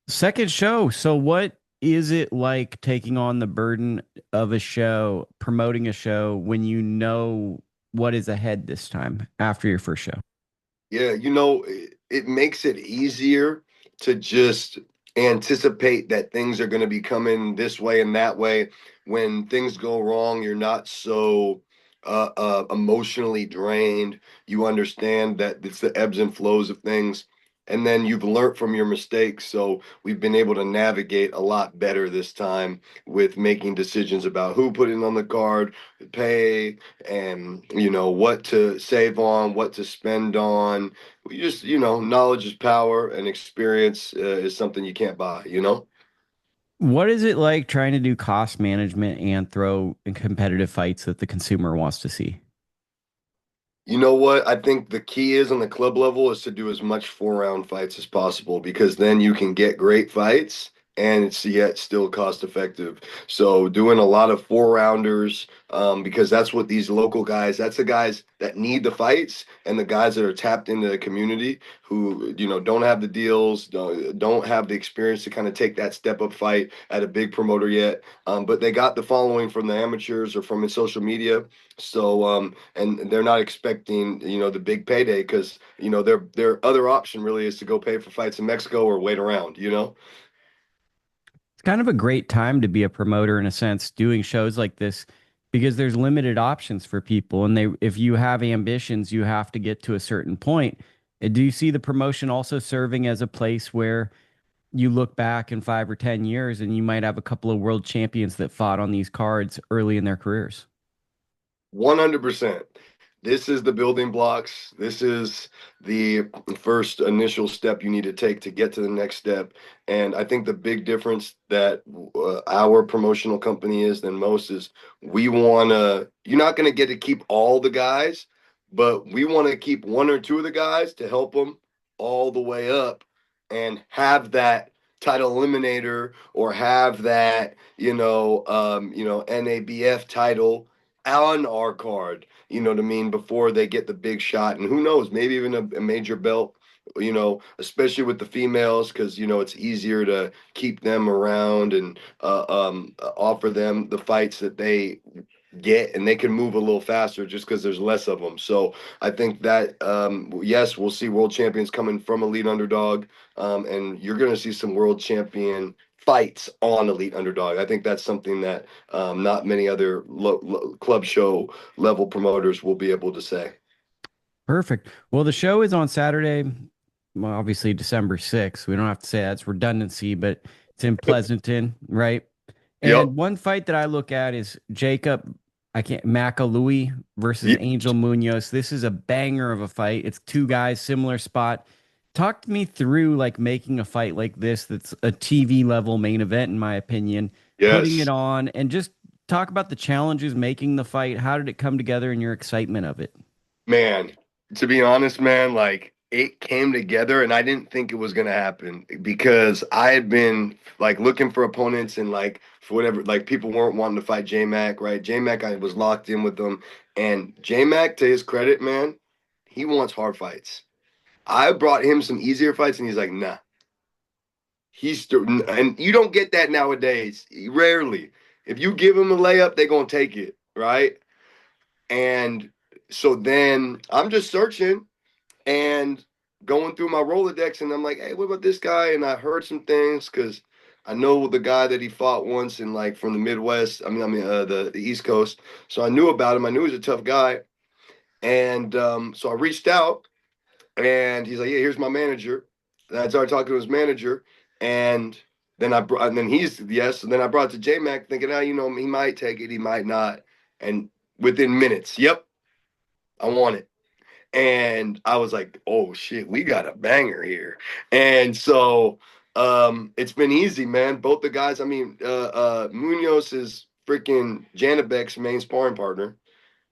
Second show. So what is it like taking on the burden of a show, promoting a show when you know what is ahead this time after your first show? Yeah, it makes it easier to just anticipate that things are going to be coming this way and that way. When things go wrong, you're not so emotionally drained. You understand that it's the ebbs and flows of things, and then you've learned from your mistakes. So we've been able to navigate a lot better this time with making decisions about who put it on the card, pay, and what to save on, what to spend on. We just, knowledge is power, and experience is something you can't buy. What is it like trying to do cost management and throw in competitive fights that the consumer wants to see? You know what? I think the key is on the club level is to do as much 4 round fights as possible, because then you can get great fights and it's yet still cost effective. So doing a lot of 4 rounders, because that's what these local guys, that's the guys that need the fights, and the guys that are tapped into the community who, don't have the deals, don't have the experience to kind of take that step up fight at a big promoter yet. But they got the following from the amateurs or from social media. So and they're not expecting the big payday, because their other option really is to go pay for fights in Mexico or wait around. It's kind of a great time to be a promoter in a sense, doing shows like this because there's limited options for people. And if you have ambitions, you have to get to a certain point. Do you see the promotion also serving as a place where you look back in 5 or 10 years and you might have a couple of world champions that fought on these cards early in their careers? 100%. This is the building blocks. This is the first initial step you need to take to get to the next step. And I think the big difference that our promotional company is than most is you're not going to get to keep all the guys, but we want to keep one or two of the guys to help them all the way up and have that title eliminator, or have that, NABF title on our card, you know what I mean, before they get the big shot. And who knows, maybe even a major belt, especially with the females, because, it's easier to keep them around and offer them the fights that they get, and they can move a little faster just because there's less of them. So I think that, yes, we'll see world champions coming from Elite Underdog, and you're going to see some world champion fights on Elite Underdog. I think that's something that not many other club show level promoters will be able to say. Perfect. Well, the show is on Saturday, well, obviously December 6th. We don't have to say that's redundancy, but it's in Pleasanton, right? Yep. And one fight that I look at is Jacob, I can't, Macalolooy versus Yep. Angel Munoz. This is a banger of a fight. It's two guys, similar spot. Talk me through like making a fight like this that's a TV level main event, in my opinion, putting it Yes. on, and just talk about the challenges making the fight. How did it come together and your excitement of it? Man, to be honest, man, like it came together and I didn't think it was gonna happen, because I had been like looking for opponents, and like for whatever, like people weren't wanting to fight J Mac, right? J Mac, I was locked in with them. And J Mac, to his credit, man, he wants hard fights. I brought him some easier fights and he's like, nah. And you don't get that nowadays. Rarely. If you give him a layup, they're gonna take it, right? And so then I'm just searching and going through my Rolodex, and I'm like, hey, what about this guy? And I heard some things, because I know the guy that he fought once, in like from the Midwest. The East Coast. So I knew about him. I knew he was a tough guy. And so I reached out, and he's like, yeah, here's my manager. And I started talking to his manager, and and then he's yes. And then I brought it to J Mac, thinking, he might take it, he might not. And within minutes, yep, I want it. And I was like, oh shit, we got a banger here. And so it's been easy, man. Both the guys, I mean, Munoz is freaking Janabek's main sparring partner.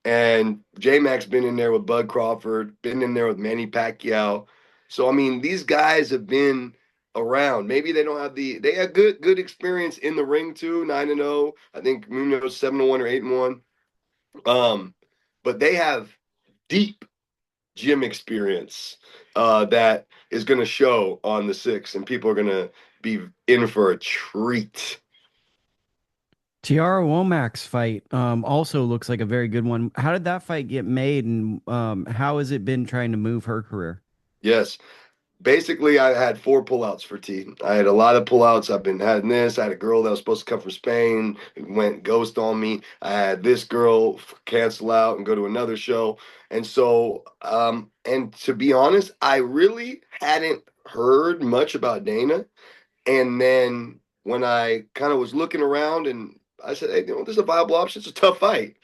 And J Mac's been in there with Bud Crawford, been in there with Manny Pacquiao. So I mean, these guys have been around. Maybe they don't have they have good experience in the ring too, 9-0. I think Munoz 7-1 or 8-1. Um, but they have deep gym experience that is going to show on the 6th, and people are going to be in for a treat. Tiara Womack's fight also looks like a very good one. How did that fight get made, and how has it been trying to move her career? Yes. Basically, I had 4 pullouts for T. I had a lot of pullouts. I've been having this. I had a girl that was supposed to come from Spain, went ghost on me. I had this girl cancel out and go to another show. And so, and to be honest, I really hadn't heard much about Dana. And then when I kind of was looking around and I said, hey, this is a viable option. It's a tough fight,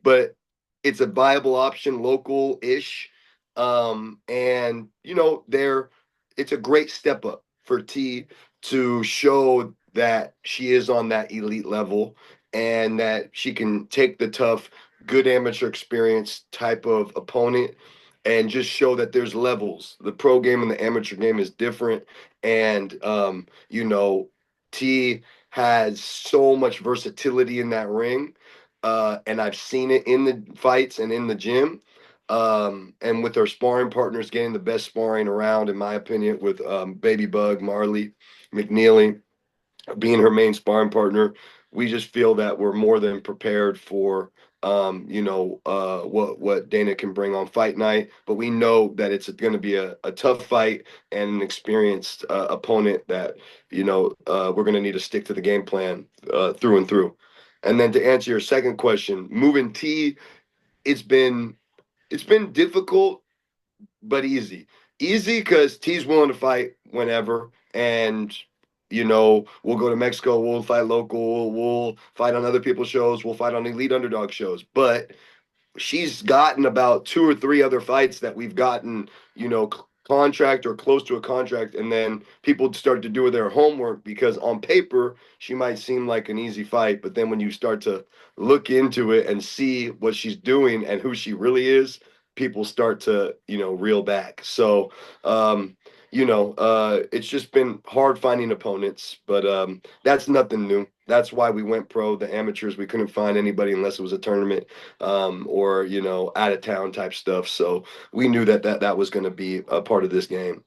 but it's a viable option, local ish. And it's a great step up for T to show that she is on that elite level and that she can take the tough, good amateur experience type of opponent and just show that there's levels. The pro game and the amateur game is different. And, T has so much versatility in that ring, and I've seen it in the fights and in the gym. And with our sparring partners getting the best sparring around, in my opinion, with Baby Bug, Marley, McNeely being her main sparring partner, we just feel that we're more than prepared for what Dana can bring on fight night. But we know that it's going to be a tough fight and an experienced opponent that we're going to need to stick to the game plan through and through. And then to answer your second question, moving T, it's been difficult but easy. Easy because T's willing to fight whenever, and we'll go to Mexico, we'll fight local, we'll fight on other people's shows, we'll fight on elite underdog shows. But she's gotten about 2 or 3 other fights that we've gotten, contract or close to a contract, and then people start to do their homework because on paper she might seem like an easy fight, but then when you start to look into it and see what she's doing and who she really is, people start to, reel back. So, it's just been hard finding opponents, but that's nothing new. That's why we went pro. The amateurs, we couldn't find anybody unless it was a tournament or out of town type stuff. So we knew that was going to be a part of this game.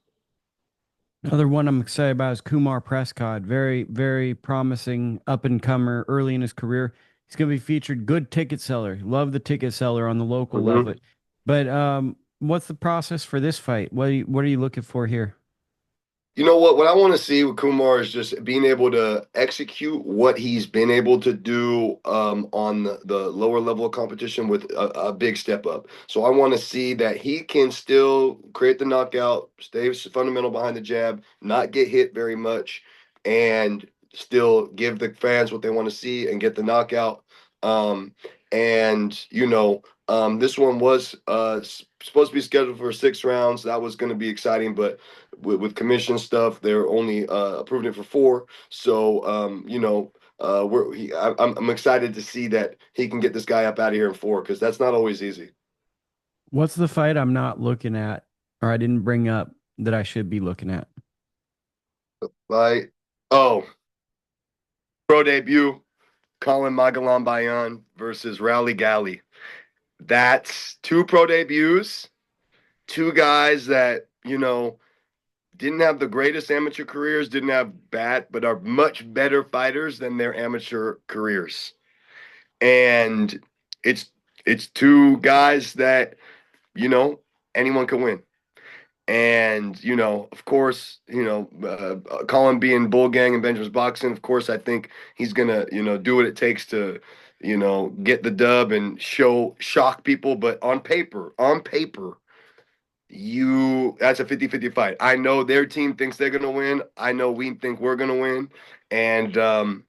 Another one I'm excited about is Kumar Prescott. Very, very promising up and comer early in his career. He's going to be featured. Good ticket seller. Love the ticket seller on the local level. Mm-hmm. But what's the process for this fight? What are you looking for here? You know what? What I want to see with Kumar is just being able to execute what he's been able to do on the lower level of competition with a big step up. So I want to see that he can still create the knockout, stay fundamental behind the jab, not get hit very much, and still give the fans what they want to see and get the knockout. Um, and this one was supposed to be scheduled for 6 rounds. That was going to be exciting, but with commission stuff, they're only approving it for 4. So I'm excited to see that he can get this guy up out of here in 4 because that's not always easy. What's the fight I'm not looking at or I didn't bring up that I should be looking at? Like, oh, pro debut, Colin Magalan Bayan versus Rowley Galley. That's 2 pro debuts, 2 guys that didn't have the greatest amateur careers, didn't have but are much better fighters than their amateur careers. And it's 2 guys that anyone can win. And of course, Colin being Bull Gang and Benjamin's boxing, of course, I think he's gonna do what it takes to get the dub and shock people. But on paper, that's a 50-50 fight. I know their team thinks they're gonna win. I know we think we're gonna win, and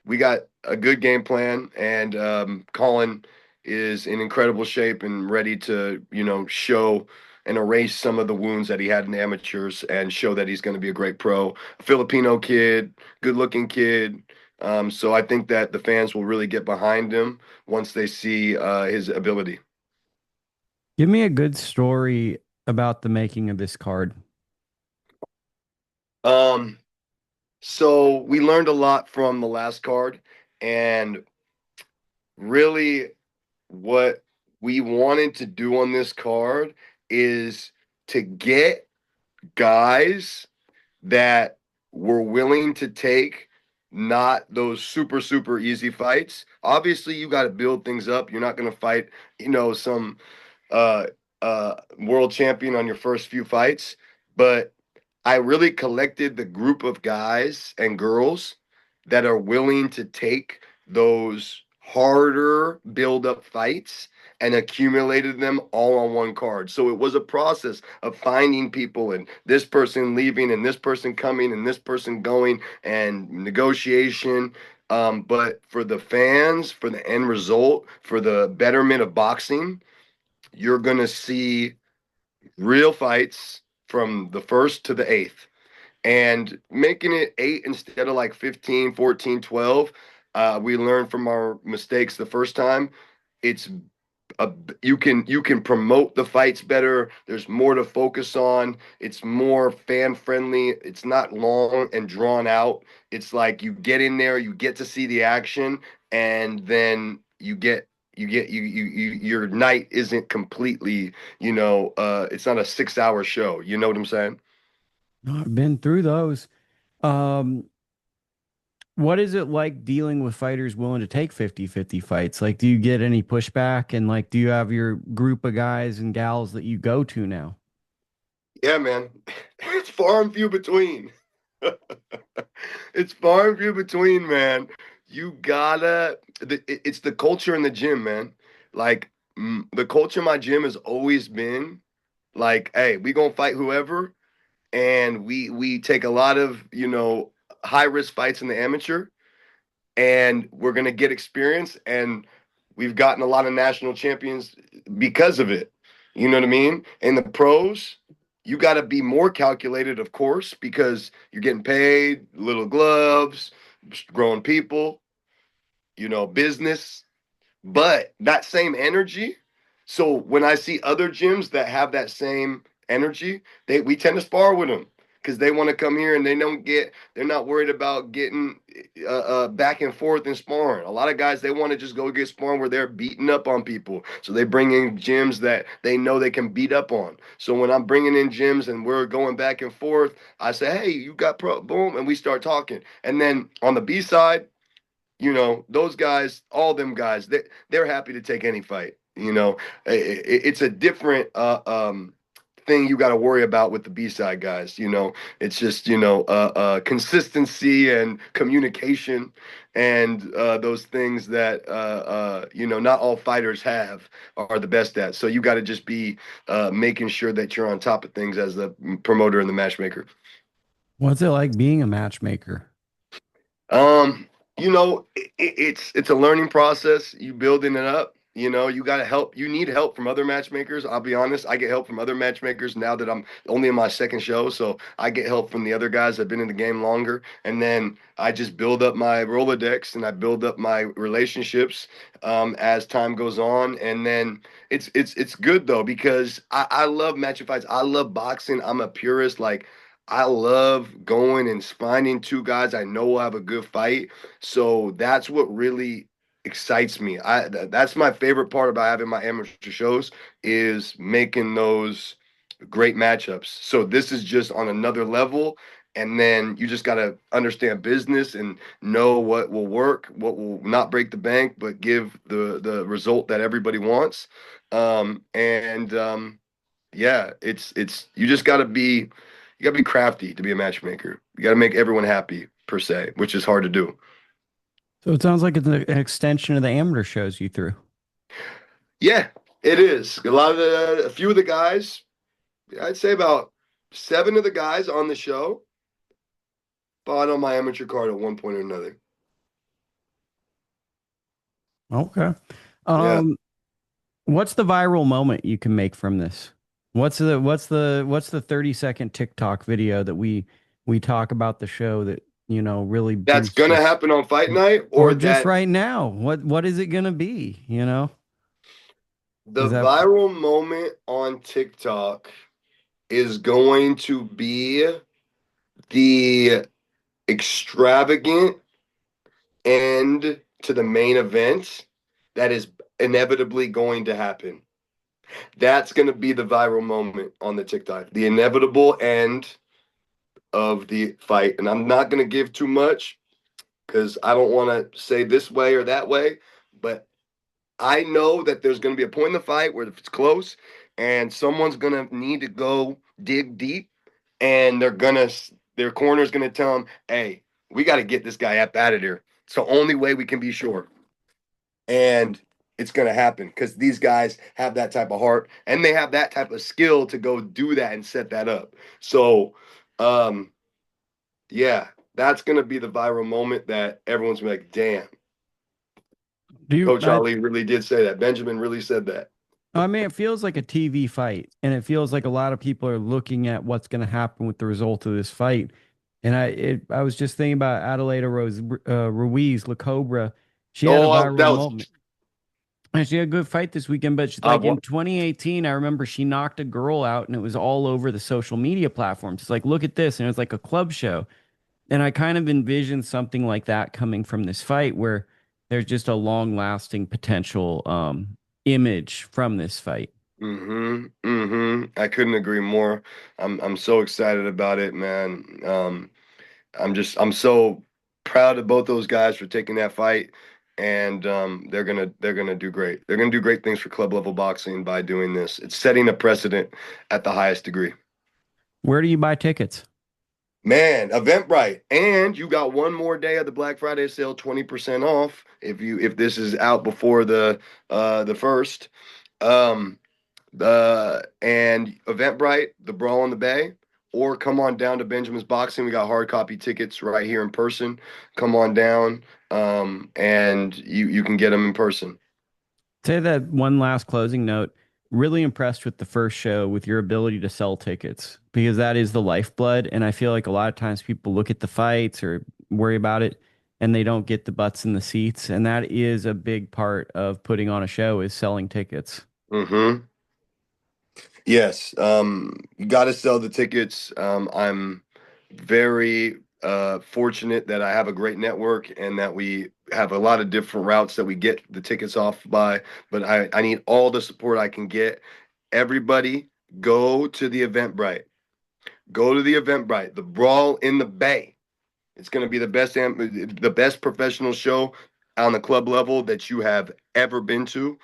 we got a good game plan, and Colin is in incredible shape and ready to, show and erase some of the wounds that he had in amateurs and show that he's going to be a great pro. A Filipino kid, good looking kid. So I think that the fans will really get behind him once they see his ability. Give me a good story about the making of this card. Um, so we learned a lot from the last card, and really what we wanted to do on this card is to get guys that were willing to take not those super, super easy fights. Obviously, you got to build things up. You're not going to fight, some uh world champion on your first few fights, but I really collected the group of guys and girls that are willing to take those harder build up fights and accumulated them all on one card. So it was a process of finding people and this person leaving and this person coming and this person going and negotiation. But for the fans, for the end result, for the betterment of boxing, you're going to see real fights from the first to the eighth, and making it eight instead of like 15, 14, 12. We learned from our mistakes the first time. It's a, you can promote the fights better. There's more to focus on. It's more fan friendly. It's not long and drawn out. It's like you get in there, you get to see the action, and then your night isn't completely, it's not a 6 hour show. You know what I'm saying? I've been through those. Um, what is it like dealing with fighters willing to take 50-50 fights? Like, do you get any pushback? And like, do you have your group of guys and gals that you go to now? Yeah, man. It's far and few between. It's far and few between, man. You gotta, it's the culture in the gym, man. Like, the culture in my gym has always been like, hey, we gonna fight whoever, and we take a lot of, high risk fights in the amateur, and we're going to get experience, and we've gotten a lot of national champions because of it. You know what I mean? And the pros, you got to be more calculated, of course, because you're getting paid, little gloves, growing people, business, but that same energy. So when I see other gyms that have that same energy, we tend to spar with them because they want to come here, and they're not worried about getting back and forth and sparring. A lot of guys, they want to just go get sparring where they're beating up on people. So they bring in gyms that they know they can beat up on. So when I'm bringing in gyms and we're going back and forth, I say, hey, you got pro, boom, and we start talking. And then on the B side, those guys, all them guys, they're happy to take any fight. It's a different thing you got to worry about with the B-side guys. It's just consistency and communication, and those things that not all fighters have are the best at. So you got to just be making sure that you're on top of things as the promoter and the matchmaker. What's it like being a matchmaker? Um, it's a learning process. You building it up. You got to help. You need help from other matchmakers. I'll be honest. I get help from other matchmakers now that I'm only in my second show. So I get help from the other guys that have been in the game longer. And then I just build up my Rolodex and I build up my relationships as time goes on. And then it's good though, because I love matching fights. I love boxing. I'm a purist. Like, I love going and finding two guys I know will have a good fight. So that's what really excites me. That's my favorite part about having my amateur shows, is making those great matchups. So this is just on another level. And then you just got to understand business and know what will work, what will not break the bank, but give the result that everybody wants. Yeah, it's you just got to be crafty to be a matchmaker. You got to make everyone happy per se, which is hard to do. So it sounds like it's an extension of the amateur shows you threw. Yeah, it is. A few of the guys, I'd say about seven of the guys on the show fought on my amateur card at one point or another. Okay. Yeah, Um, what's the viral moment you can make from this? What's the 30-second TikTok video that we talk about the show that, really that's boosts gonna us? happen on fight night, Or or just that right now. What is it gonna be? the Is that viral moment on TikTok is going to be the extravagant end to the main event that is inevitably going to happen. That's going to be the viral moment on the TikTok. The inevitable end of the fight. And I'm not going to give too much because I don't want to say this way or that way. But I know that there's going to be a point in the fight where if it's close and someone's going to need to go dig deep and their corner's going to tell them, hey, we got to get this guy up out of here. It's the only way we can be sure. And it's going to happen because these guys have that type of heart and they have that type of skill to go do that and set that up. So, um, yeah, that's going to be the viral moment that everyone's gonna be like, damn, Do you, Coach Ali really did say that. Benjamin really said that. I mean, it feels like a TV fight, and it feels like a lot of people are looking at what's going to happen with the result of this fight. And I was just thinking about Adelaida Ruiz, La Cobra. She had a Oh, viral that was moment. And she had a good fight this weekend, but she, I like in want. 2018, I remember she knocked a girl out, and it was all over the social media platforms. It's like, look at this, and it was like a club show. And I kind of envisioned something like that coming from this fight where there's just a long-lasting potential image from this fight. I couldn't agree more. I'm so excited about it, man. I'm so proud of both those guys for taking that fight, and they're gonna do great. They're gonna do great things for club level boxing by doing this. It's setting a precedent at the highest degree. Where do you buy tickets? Man, Eventbrite. And you got one more day of the Black Friday sale, 20% off if this is out before the first. Um and Eventbrite, the Brawl in the Bay, or come on down to Benjamin's Boxing. We got hard copy tickets right here in person. Come on down, and you can get them in person. Say that one last closing note. Really impressed with the first show with your ability to sell tickets because that is the lifeblood. And I feel like a lot of times people look at the fights or worry about it and they don't get the butts in the seats. And that is a big part of putting on a show is selling tickets. Mm-hmm. Yes, you got to sell the tickets. I'm very fortunate that I have a great network and that we have a lot of different routes that we get the tickets off by. But I need all the support I can get. Everybody, go to the Eventbrite. Go to the Eventbrite. The Brawl in the Bay. It's going to be the best professional show on the club level that you have ever been to.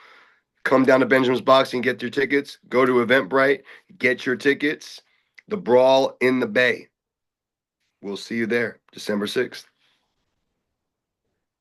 Come down to Benjamin's Boxing, get your tickets. Go to Eventbrite, get your tickets. The Brawl in the Bay. We'll see you there, December 6th.